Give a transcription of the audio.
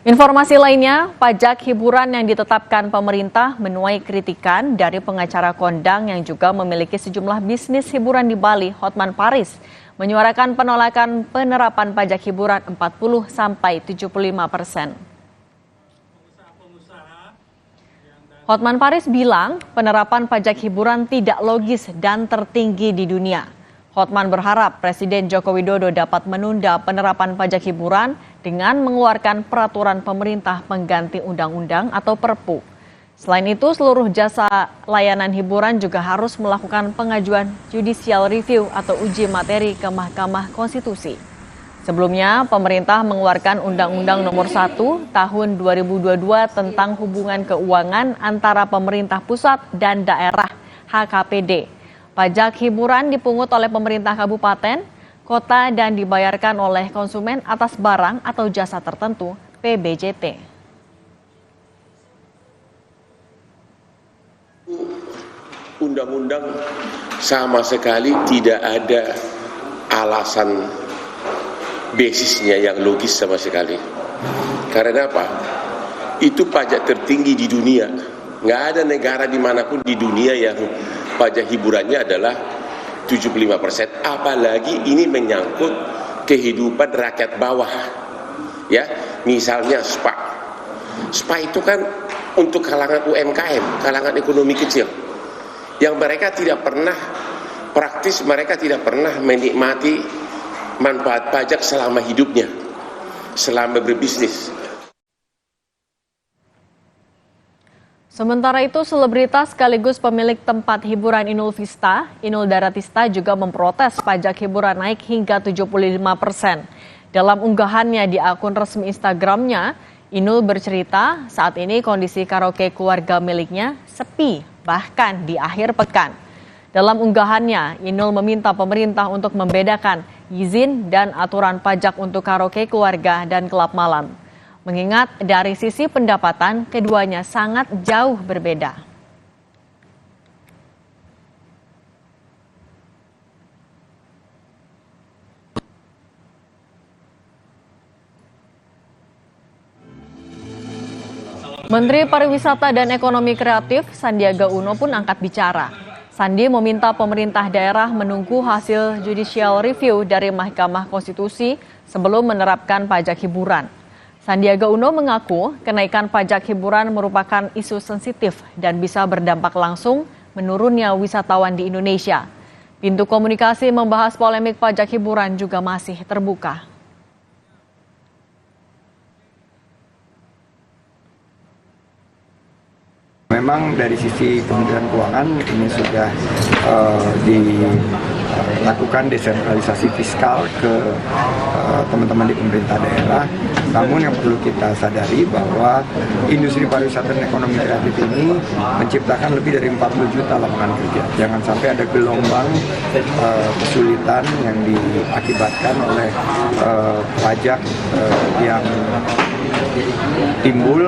Informasi lainnya, pajak hiburan yang ditetapkan pemerintah menuai kritikan dari pengacara kondang yang juga memiliki sejumlah bisnis hiburan di Bali, Hotman Paris, menyuarakan penolakan penerapan pajak hiburan 40-75%. Hotman Paris bilang penerapan pajak hiburan tidak logis dan tertinggi di dunia. Hotman berharap Presiden Joko Widodo dapat menunda penerapan pajak hiburan dengan mengeluarkan peraturan pemerintah pengganti undang-undang atau Perpu. Selain itu, seluruh jasa layanan hiburan juga harus melakukan pengajuan judicial review atau uji materi ke Mahkamah Konstitusi. Sebelumnya, pemerintah mengeluarkan Undang-Undang Nomor 1 Tahun 2022 tentang hubungan keuangan antara pemerintah pusat dan daerah (HKPD). Pajak hiburan dipungut oleh pemerintah kabupaten, kota dan dibayarkan oleh konsumen atas barang atau jasa tertentu (PBJT). Undang-undang sama sekali tidak ada alasan basisnya yang logis sama sekali. Karena apa? Itu pajak tertinggi di dunia. Nggak ada negara dimanapun di dunia yang pajak hiburannya adalah 75%. Apalagi ini menyangkut kehidupan rakyat bawah. Ya, misalnya spa. Spa itu kan untuk kalangan UMKM, kalangan ekonomi kecil. Yang mereka tidak pernah praktis, mereka tidak pernah menikmati manfaat pajak selama hidupnya, selama berbisnis. Sementara itu, selebritas sekaligus pemilik tempat hiburan Inul Vista, Inul Daratista juga memprotes pajak hiburan naik hingga 75%. Dalam unggahannya di akun resmi Instagramnya, Inul bercerita saat ini kondisi karaoke keluarga miliknya sepi, bahkan di akhir pekan. Dalam unggahannya, Inul meminta pemerintah untuk membedakan izin dan aturan pajak untuk karaoke keluarga dan klub malam. Mengingat dari sisi pendapatan, keduanya sangat jauh berbeda. Menteri Pariwisata dan Ekonomi Kreatif Sandiaga Uno pun angkat bicara. Sandi meminta pemerintah daerah menunggu hasil judicial review dari Mahkamah Konstitusi sebelum menerapkan pajak hiburan. Sandiaga Uno mengaku kenaikan pajak hiburan merupakan isu sensitif dan bisa berdampak langsung menurunnya wisatawan di Indonesia. Pintu komunikasi membahas polemik pajak hiburan juga masih terbuka. Memang dari sisi Kementerian Keuangan ini sudah dilakukan desentralisasi fiskal ke teman-teman di pemerintah daerah. Namun yang perlu kita sadari bahwa industri pariwisata dan ekonomi kreatif ini menciptakan lebih dari 40 juta lapangan kerja. Jangan sampai ada gelombang kesulitan yang diakibatkan oleh pajak yang timbul.